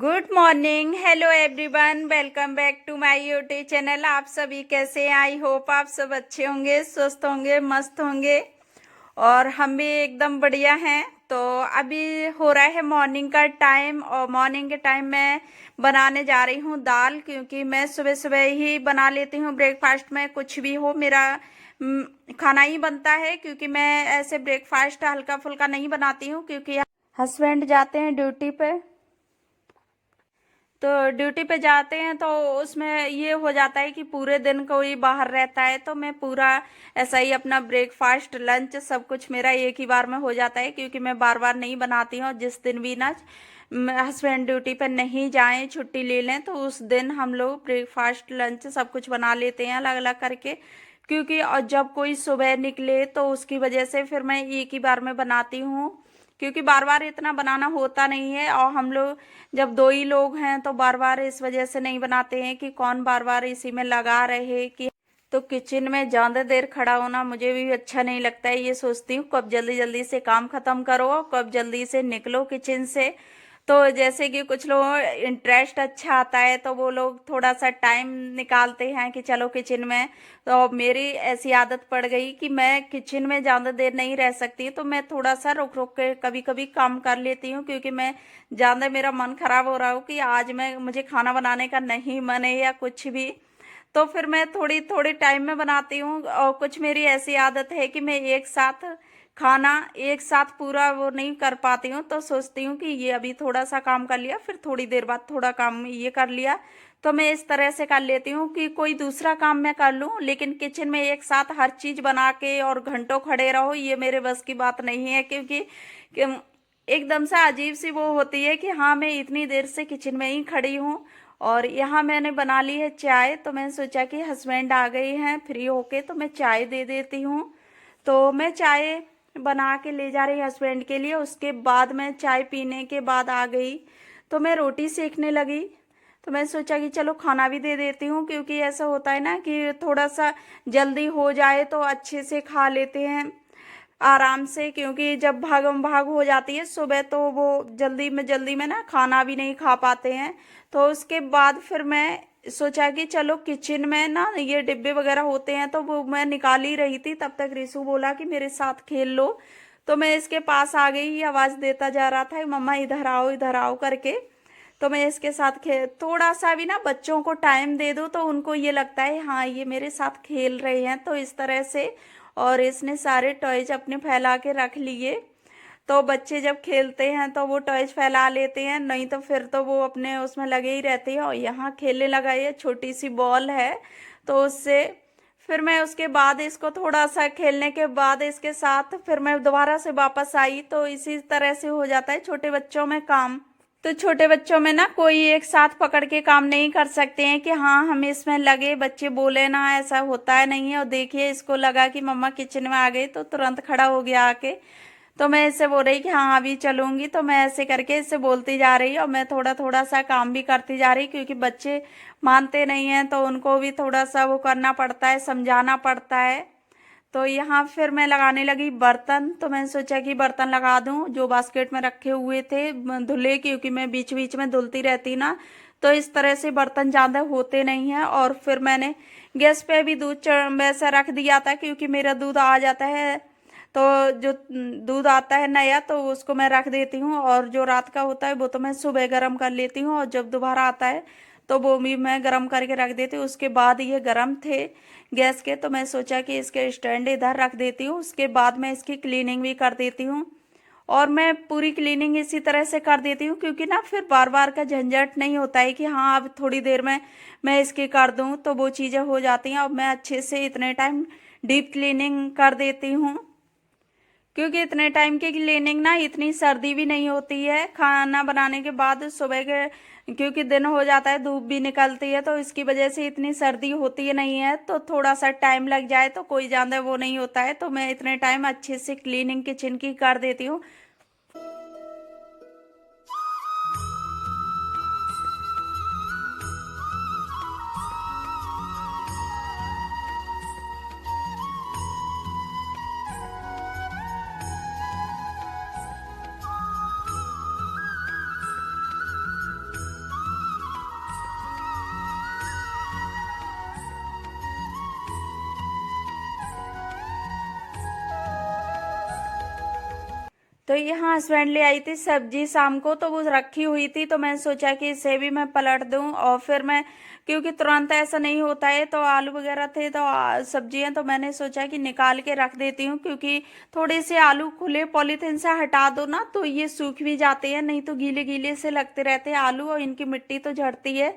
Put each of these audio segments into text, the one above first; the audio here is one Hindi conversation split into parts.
Good morning, hello everyone, welcome back to my YouTube channel. आप सभी कैसे हैं? आई होप आप सब अच्छे होंगे, स्वस्थ होंगे, मस्त होंगे और हम भी एकदम बढ़िया हैं। तो अभी हो रहा है मॉर्निंग का टाइम और मॉर्निंग के टाइम मैं बनाने जा रही हूँ दाल, क्योंकि मैं सुबह सुबह ही बना लेती हूँ ब्रेकफास्ट में। कुछ भी हो मेरा खाना ही बनता है, क्योंकि मैं ऐसे ब्रेकफास्ट हल्का फुल्का नहीं बनाती हूँ, क्योंकि हस्बैंड जाते हैं ड्यूटी पे। तो ड्यूटी पे जाते हैं तो उसमें ये हो जाता है कि पूरे दिन कोई बाहर रहता है, तो मैं पूरा ऐसा ही अपना ब्रेकफास्ट लंच सब कुछ मेरा एक ही बार में हो जाता है, क्योंकि मैं बार बार नहीं बनाती हूँ। जिस दिन भी ना हस्बैंड ड्यूटी पे नहीं जाएं, छुट्टी ले लें, तो उस दिन हम लोग ब्रेकफास्ट लंच सब कुछ बना लेते हैं अलग अलग करके। क्योंकि और जब कोई सुबह निकले तो उसकी वजह से फिर मैं एक ही बार में बनाती हूँ, क्योंकि बार बार इतना बनाना होता नहीं है। और हम लोग जब दो ही लोग हैं तो बार बार इस वजह से नहीं बनाते हैं कि कौन बार बार इसी में लगा रहे कि। तो किचन में ज़्यादा देर खड़ा होना मुझे भी अच्छा नहीं लगता है। ये सोचती हूँ कब जल्दी जल्दी से काम ख़त्म करो, कब जल्दी से निकलो किचन से। तो जैसे कि कुछ लोगों इंटरेस्ट अच्छा आता है तो वो लोग थोड़ा सा टाइम निकालते हैं कि चलो किचन में। तो मेरी ऐसी आदत पड़ गई कि मैं किचन में ज़्यादा देर नहीं रह सकती, तो मैं थोड़ा सा रुक रुक के कभी कभी काम कर लेती हूँ, क्योंकि मैं ज़्यादा मेरा मन खराब हो रहा हो कि आज मैं मुझे खाना बनाने का नहीं मन है या कुछ भी। तो फिर मैं थोड़ी थोड़ी टाइम में बनाती हूँ। और कुछ मेरी ऐसी आदत है कि मैं एक साथ खाना एक साथ पूरा वो नहीं कर पाती हूँ, तो सोचती हूँ कि ये अभी थोड़ा सा काम कर लिया, फिर थोड़ी देर बाद थोड़ा काम ये कर लिया। तो मैं इस तरह से कर लेती हूँ कि कोई दूसरा काम मैं कर लूँ, लेकिन किचन में एक साथ हर चीज़ बना के और घंटों खड़े रहो, ये मेरे बस की बात नहीं है। क्योंकि एकदम से अजीब सी वो होती है कि हाँ मैं इतनी देर से किचन में ही खड़ी हूँ। और यहाँ मैंने बना ली है चाय, तो मैंने सोचा कि हस्बैंड आ गए हैं फ्री होके, तो मैं चाय दे देती हूँ। तो मैं चाय बना के ले जा रही हस्बैंड के लिए। उसके बाद मैं चाय पीने के बाद आ गई तो मैं रोटी सेकने लगी। तो मैं सोचा कि चलो खाना भी दे देती हूँ, क्योंकि ऐसा होता है ना कि थोड़ा सा जल्दी हो जाए तो अच्छे से खा लेते हैं आराम से। क्योंकि जब भागम भाग हो जाती है सुबह तो वो जल्दी में ना खाना भी नहीं खा पाते हैं। तो उसके बाद फिर मैं सोचा कि चलो किचन में ना ये डिब्बे वगैरह होते हैं, तो वो मैं निकाल ही रही थी, तब तक रिशु बोला कि मेरे साथ खेल लो। तो मैं इसके पास आ गई, आवाज़ देता जा रहा था मम्मा इधर आओ करके। तो मैं इसके साथ थोड़ा सा भी ना बच्चों को टाइम दे दूँ तो उनको ये लगता है हाँ ये मेरे साथ खेल रहे हैं, तो इस तरह से। और इसने सारे टॉयज अपने फैला के रख लिए। तो बच्चे जब खेलते हैं तो वो टॉयज फैला लेते हैं, नहीं तो फिर तो वो अपने उसमें लगे ही रहते हैं। और यहाँ खेलने लगा, ये छोटी सी बॉल है तो उससे फिर मैं उसके बाद इसको थोड़ा सा खेलने के बाद इसके साथ फिर मैं दोबारा से वापस आई। तो इसी तरह से हो जाता है छोटे बच्चों में काम। तो छोटे बच्चों में ना कोई एक साथ पकड़ के काम नहीं कर सकते हैं कि हाँ हम इसमें लगे, बच्चे बोले ना, ऐसा होता है नहीं है। और देखिए इसको लगा कि मम्मा किचन में आ गई तो तुरंत खड़ा हो गया आके। तो मैं इससे बोल रही कि हाँ अभी चलूंगी, तो मैं ऐसे करके इससे बोलती जा रही और मैं थोड़ा थोड़ा सा काम भी करती जा रही, क्योंकि बच्चे मानते नहीं हैं तो उनको भी थोड़ा सा वो करना पड़ता है, समझाना पड़ता है। तो यहाँ फिर मैं लगाने लगी बर्तन। तो मैंने सोचा कि बर्तन लगा दूं जो बास्केट में रखे हुए थे धुले, क्योंकि मैं बीच बीच में धुलती रहती ना, तो इस तरह से बर्तन ज़्यादा होते नहीं हैं। और फिर मैंने गैस पे भी दूध वैसे रख दिया था, क्योंकि मेरा दूध आ जाता है तो जो दूध आता है नया तो उसको मैं रख देती हूँ, और जो रात का होता है वो तो मैं सुबह गर्म कर लेती हूँ, और जब दोबारा आता है तो वो भी मैं गर्म करके रख देती हूँ। उसके बाद ये गर्म थे गैस के, तो मैं सोचा कि इसके स्टैंड इधर रख देती हूँ, उसके बाद मैं इसकी क्लीनिंग भी कर देती हूँ। और मैं पूरी क्लीनिंग इसी तरह से कर देती हूँ, क्योंकि ना फिर बार बार का झंझट नहीं होता है कि हाँ अब थोड़ी देर में मैं इसकी कर दूँ, तो वो चीज़ें हो जाती हैं। और मैं अच्छे से इतने टाइम डीप क्लीनिंग कर देती हूँ, क्योंकि इतने टाइम की क्लीनिंग ना इतनी सर्दी भी नहीं होती है खाना बनाने के बाद सुबह के, क्योंकि दिन हो जाता है धूप भी निकलती है, तो इसकी वजह से इतनी सर्दी होती है नहीं है। तो थोड़ा सा टाइम लग जाए तो कोई ज़्यादा वो नहीं होता है, तो मैं इतने टाइम अच्छे से क्लीनिंग किचन की कर देती हूँ। तो यहाँ हस्बैंड ले आई थी सब्जी शाम को, तो वो रखी हुई थी, तो मैंने सोचा कि इसे भी मैं पलट दूं। और फिर मैं, क्योंकि तुरंत ऐसा नहीं होता है, तो आलू वगैरह थे तो सब्जियां, तो मैंने सोचा कि निकाल के रख देती हूँ, क्योंकि थोड़े से आलू खुले पॉलीथिन से हटा दो ना तो ये सूख भी जाते हैं, नहीं तो गीले गीले से लगते रहते हैं आलू, और इनकी मिट्टी तो झड़ती है।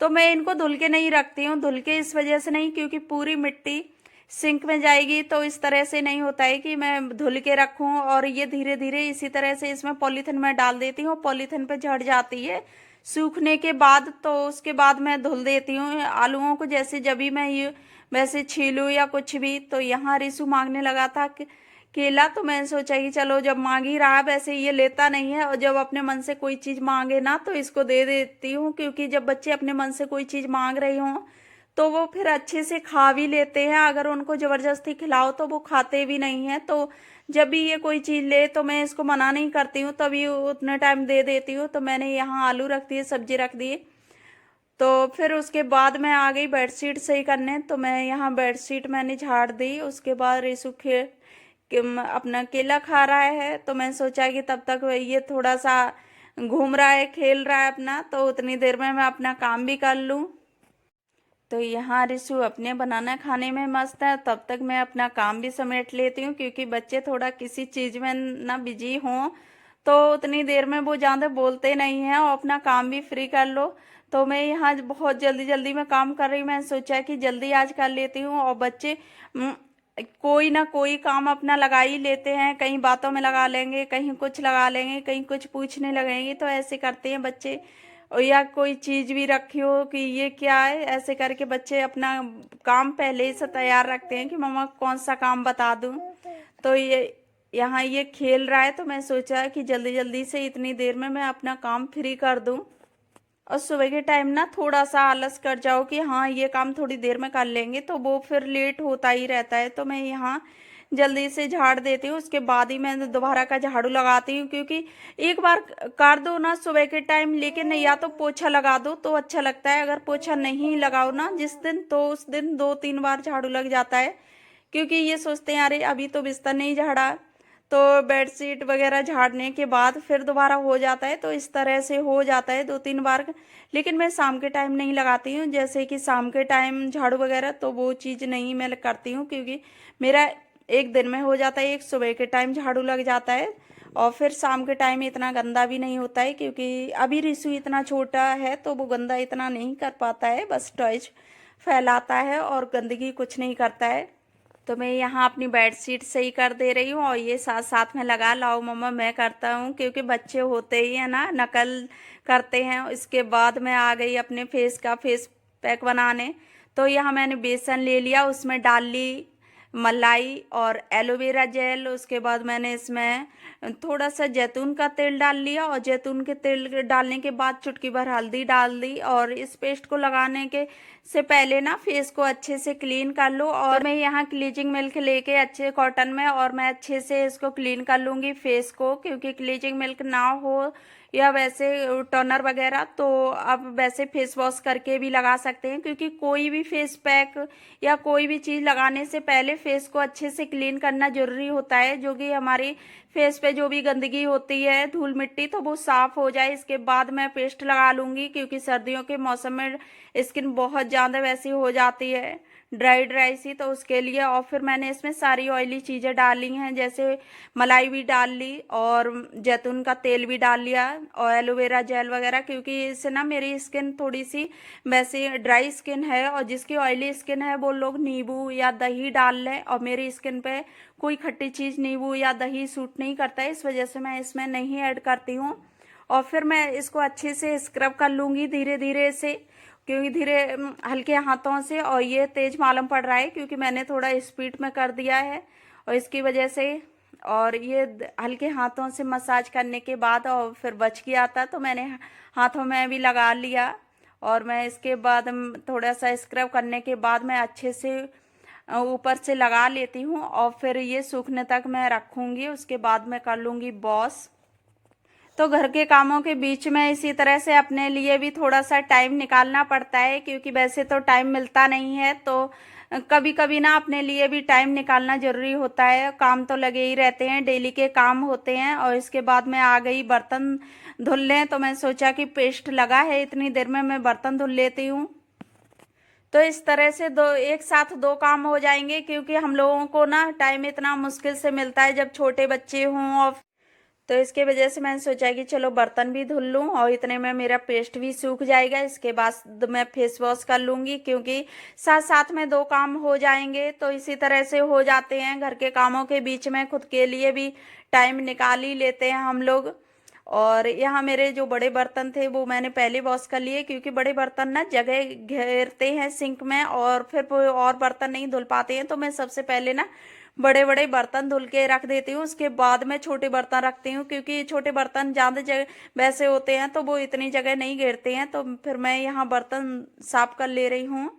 तो मैं इनको धुल के नहीं रखती हूँ, धुल के इस वजह से नहीं, क्योंकि पूरी मिट्टी सिंक में जाएगी, तो इस तरह से नहीं होता है कि मैं धुल के रखूं। और ये धीरे धीरे इसी तरह से इसमें पॉलीथिन में डाल देती हूँ, पॉलीथिन पे झड़ जाती है सूखने के बाद। तो उसके बाद मैं धुल देती हूँ आलूओं को, जैसे जब भी मैं ये वैसे छीलूँ या कुछ भी। तो यहाँ रिसू मांगने लगा था केला, तो मैंने सोचा कि चलो जब मांग ही रहा, वैसे ये लेता नहीं है, और जब अपने मन से कोई चीज़ मांगे ना तो इसको दे देती हूँ, क्योंकि जब बच्चे अपने मन से कोई चीज़ मांग रहे हों तो वो फिर अच्छे से खा भी लेते हैं। अगर उनको ज़बरदस्ती खिलाओ तो वो खाते भी नहीं हैं। तो जब भी ये कोई चीज़ ले तो मैं इसको मना नहीं करती हूँ, तभी उतने टाइम दे देती हूँ। तो मैंने यहाँ आलू रख दिए, सब्जी रख दी। तो फिर उसके बाद मैं आ गई बेडशीट सही करने, तो मैं यहाँ बेडशीट मैंने झाड़ दी। उसके बाद रिसु अपना केला खा रहा है, तो मैं सोचा कि तब तक ये थोड़ा सा घूम रहा है, खेल रहा है अपना, तो उतनी देर में मैं अपना काम भी कर लूँ। तो यहाँ रिशु अपने बनाना खाने में मस्त है, तब तक मैं अपना काम भी समेट लेती हूँ, क्योंकि बच्चे थोड़ा किसी चीज़ में ना बिजी हों तो उतनी देर में वो ज़्यादा बोलते नहीं हैं, और अपना काम भी फ्री कर लो। तो मैं यहाँ बहुत जल्दी जल्दी में काम कर रही हूँ, मैंने सोचा कि जल्दी आज कर लेती हूँ। और बच्चे कोई ना कोई काम अपना लगा ही लेते हैं, कहीं बातों में लगा लेंगे, कहीं कुछ लगा लेंगे, कहीं कुछ पूछने लगेंगे, तो ऐसे करते हैं बच्चे। और या कोई चीज़ भी रखी हो कि ये क्या है, ऐसे करके बच्चे अपना काम पहले से तैयार रखते हैं कि मम्मा कौन सा काम बता दूं। तो ये यहाँ ये खेल रहा है, तो मैं सोचा कि जल्दी जल्दी से इतनी देर में मैं अपना काम फ्री कर दूं। और सुबह के टाइम ना थोड़ा सा आलस कर जाओ कि हाँ ये काम थोड़ी देर में कर लेंगे, तो वो फिर लेट होता ही रहता है। तो मैं यहाँ जल्दी से झाड़ देती हूँ, उसके बाद ही मैं दोबारा का झाड़ू लगाती हूँ, क्योंकि एक बार कर दो ना सुबह के टाइम, लेकिन या तो पोछा लगा दो तो अच्छा लगता है, अगर पोछा नहीं लगाओ ना जिस दिन, तो उस दिन 2-3 बार झाड़ू लग जाता है, क्योंकि ये सोचते हैं अरे अभी तो बिस्तर नहीं झाड़ा। तो बेडशीट वगैरह झाड़ने के बाद फिर दोबारा हो जाता है, तो इस तरह से हो जाता है 2-3 बार। लेकिन मैं शाम के टाइम नहीं लगाती हूँ, जैसे कि शाम के टाइम झाड़ू वगैरह तो वो चीज़ नहीं मैं करती हूँ, क्योंकि मेरा एक दिन में हो जाता है, एक सुबह के टाइम झाड़ू लग जाता है, और फिर शाम के टाइम इतना गंदा भी नहीं होता है, क्योंकि अभी रिशु इतना छोटा है तो वो गंदा इतना नहीं कर पाता है, बस टॉयज फैलाता है और गंदगी कुछ नहीं करता है। तो मैं यहाँ अपनी बेडशीट सही कर दे रही हूँ, और ये साथ साथ में लगा लाओ मम्मा मैं करता हूँ, क्योंकि बच्चे होते ही हैं ना, नकल करते हैं। इसके बाद मैं आ गई अपने फेस का फेस पैक बनाने। तो यहाँ मैंने बेसन ले लिया, उसमें डाल ली मलाई और एलोवेरा जेल। उसके बाद मैंने इसमें थोड़ा सा जैतून का तेल डाल लिया, और जैतून के तेल डालने के बाद चुटकी भर हल्दी डाल दी। और इस पेस्ट को लगाने के से पहले ना फेस को अच्छे से क्लीन कर लो। और तो मैं यहाँ क्लीजिंग मिल्क लेके अच्छे कॉटन में, और मैं अच्छे से इसको क्लीन कर लूँगी फेस को, क्योंकि क्लीजिंग मिल्क ना हो या वैसे टोनर वगैरह तो आप वैसे फेस वॉश करके भी लगा सकते हैं, क्योंकि कोई भी फेस पैक या कोई भी चीज़ लगाने से पहले फेस को अच्छे से क्लीन करना ज़रूरी होता है, जो कि हमारी फेस पे जो भी गंदगी होती है धूल मिट्टी तो वो साफ़ हो जाए। इसके बाद मैं पेस्ट लगा लूँगी, क्योंकि सर्दियों के मौसम में स्किन बहुत ज़्यादा वैसी हो जाती है ड्राई ड्राई सी, तो उसके लिए। और फिर मैंने इसमें सारी ऑयली चीज़ें डाली हैं, जैसे मलाई भी डाल ली और जैतून का तेल भी डाल लिया और एलोवेरा जेल वगैरह, क्योंकि इससे ना मेरी स्किन थोड़ी सी वैसे ड्राई स्किन है, और जिसकी ऑयली स्किन है वो लोग नींबू या दही डाल लें, और मेरी स्किन पे कोई खट्टी चीज़ नींबू या दही सूट नहीं करता है, इस वजह से मैं इसमें नहीं ऐड करती हूँ। और फिर मैं इसको अच्छे से स्क्रब कर लूँगी धीरे धीरे से, क्योंकि धीरे हल्के हाथों से। और ये तेज मालूम पड़ रहा है क्योंकि मैंने थोड़ा स्पीड में कर दिया है, और इसकी वजह से। और ये हल्के हाथों से मसाज करने के बाद और फिर बच गया था, तो मैंने हाथों में भी लगा लिया। और मैं इसके बाद थोड़ा सा स्क्रब करने के बाद मैं अच्छे से ऊपर से लगा लेती हूँ, और फिर ये सूखने तक मैं रखूँगी। उसके बाद मैं कर लूँगी वॉश। तो घर के कामों के बीच में इसी तरह से अपने लिए भी थोड़ा सा टाइम निकालना पड़ता है, क्योंकि वैसे तो टाइम मिलता नहीं है। तो कभी कभी ना अपने लिए भी टाइम निकालना जरूरी होता है। काम तो लगे ही रहते हैं, डेली के काम होते हैं। और इसके बाद मैं आ गई बर्तन धुलने, तो मैं सोचा कि पेस्ट लगा है, इतनी देर में मैं बर्तन धुल लेती हूँ। तो इस तरह से एक साथ दो काम हो जाएंगे, क्योंकि हम लोगों को ना टाइम इतना मुश्किल से मिलता है जब छोटे बच्चे हों। और तो इसके वजह से मैंने सोचा कि चलो बर्तन भी धुल लूं, और इतने में मेरा पेस्ट भी सूख जाएगा। इसके बाद मैं फेस वॉश कर लूंगी, क्योंकि साथ साथ में दो काम हो जाएंगे। तो इसी तरह से हो जाते हैं, घर के कामों के बीच में खुद के लिए भी टाइम निकाल ही लेते हैं हम लोग। और यहाँ मेरे जो बड़े बर्तन थे वो मैंने पहले वॉश कर लिए, क्योंकि बड़े बर्तन ना जगह घेरते हैं सिंक में, और फिर और बर्तन नहीं धुल पाते हैं। तो मैं सबसे पहले ना बड़े बड़े बर्तन धुल के रख देती हूँ, उसके बाद मैं छोटे बर्तन रखती हूँ, क्योंकि छोटे बर्तन ज़्यादा जगह वैसे होते हैं तो वो इतनी जगह नहीं घेरते हैं। तो फिर मैं यहाँ बर्तन साफ कर ले रही हूँ।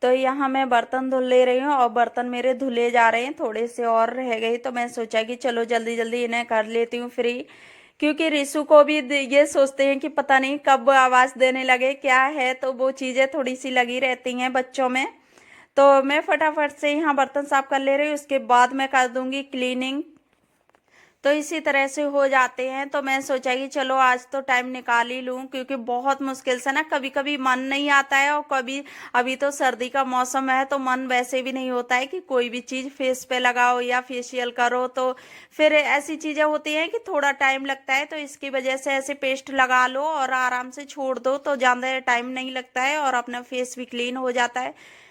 तो यहाँ मैं बर्तन धुल ले रही हूँ, और बर्तन मेरे धुले जा रहे हैं, थोड़े से और रह गए। तो मैं सोचा कि चलो जल्दी जल्दी इन्हें कर लेती हूँ फ्री, क्योंकि रिशु को भी ये सोचते हैं कि पता नहीं कब आवाज़ देने लगे क्या है, तो वो चीज़ें थोड़ी सी लगी रहती हैं बच्चों में। तो मैं फटाफट से यहाँ बर्तन साफ कर ले रही हूँ, उसके बाद मैं कर दूंगी क्लीनिंग। तो इसी तरह से हो जाते हैं। तो मैं सोचा कि चलो आज तो टाइम निकाल ही लूँ, क्योंकि बहुत मुश्किल से ना कभी कभी मन नहीं आता है, और कभी अभी तो सर्दी का मौसम है तो मन वैसे भी नहीं होता है कि कोई भी चीज़ फेस पे लगाओ या फेशियल करो। तो फिर ऐसी चीज़ें होती हैं कि थोड़ा टाइम लगता है, तो इसकी वजह से ऐसे पेस्ट लगा लो और आराम से छोड़ दो, तो ज़्यादा टाइम नहीं लगता है और अपना फेस भी क्लीन हो जाता है।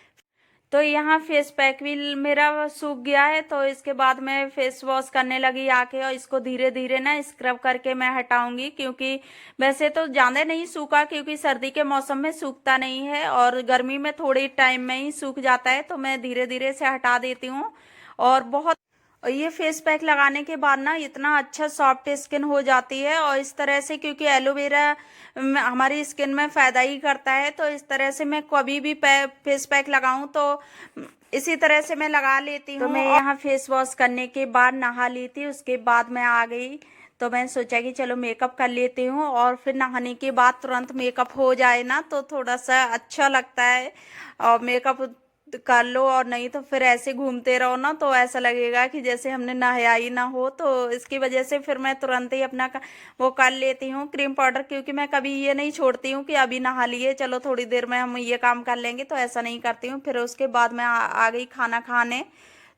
तो यहाँ फेस पैक भी मेरा सूख गया है। तो इसके बाद मैं फेस वॉश करने लगी आके, और इसको धीरे धीरे ना स्क्रब करके मैं हटाऊंगी, क्योंकि वैसे तो ज़्यादा नहीं सूखा, क्योंकि सर्दी के मौसम में सूखता नहीं है और गर्मी में थोड़ी टाइम में ही सूख जाता है। तो मैं धीरे धीरे से हटा देती हूँ। और बहुत और ये फेस पैक लगाने के बाद ना इतना अच्छा सॉफ्ट स्किन हो जाती है। और इस तरह से, क्योंकि एलोवेरा हमारी स्किन में फ़ायदा ही करता है, तो इस तरह से मैं कभी भी फेस पैक लगाऊं तो इसी तरह से मैं लगा लेती हूँ। तो मैं यहाँ फेस वॉश करने के बाद नहा ली थी, उसके बाद मैं आ गई। तो मैंने सोचा कि चलो मेकअप कर लेती हूँ, और फिर नहाने के बाद तुरंत मेकअप हो जाए ना तो थोड़ा सा अच्छा लगता है। और मेकअप कर लो, और नहीं तो फिर ऐसे घूमते रहो ना तो ऐसा लगेगा कि जैसे हमने नहाया ही ना हो। तो इसकी वजह से फिर मैं तुरंत ही अपना वो कर लेती हूँ क्रीम पाउडर, क्योंकि मैं कभी ये नहीं छोड़ती हूँ कि अभी नहा लिए चलो थोड़ी देर में हम ये काम कर लेंगे, तो ऐसा नहीं करती हूँ। फिर उसके बाद मैं आ गई खाना खाने।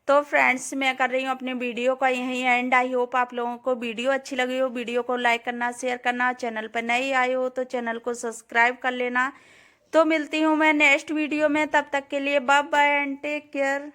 तो फ्रेंड्स, मैं कर रही हूँ अपने वीडियो का यहीं एंड। आई होप आप लोगों को वीडियो अच्छी लगी हो। वीडियो को लाइक करना, शेयर करना, चैनल पर नए आए हो तो चैनल को सब्सक्राइब कर लेना। तो मिलती हूँ मैं नेक्स्ट वीडियो में, तब तक के लिए bye bye and take care.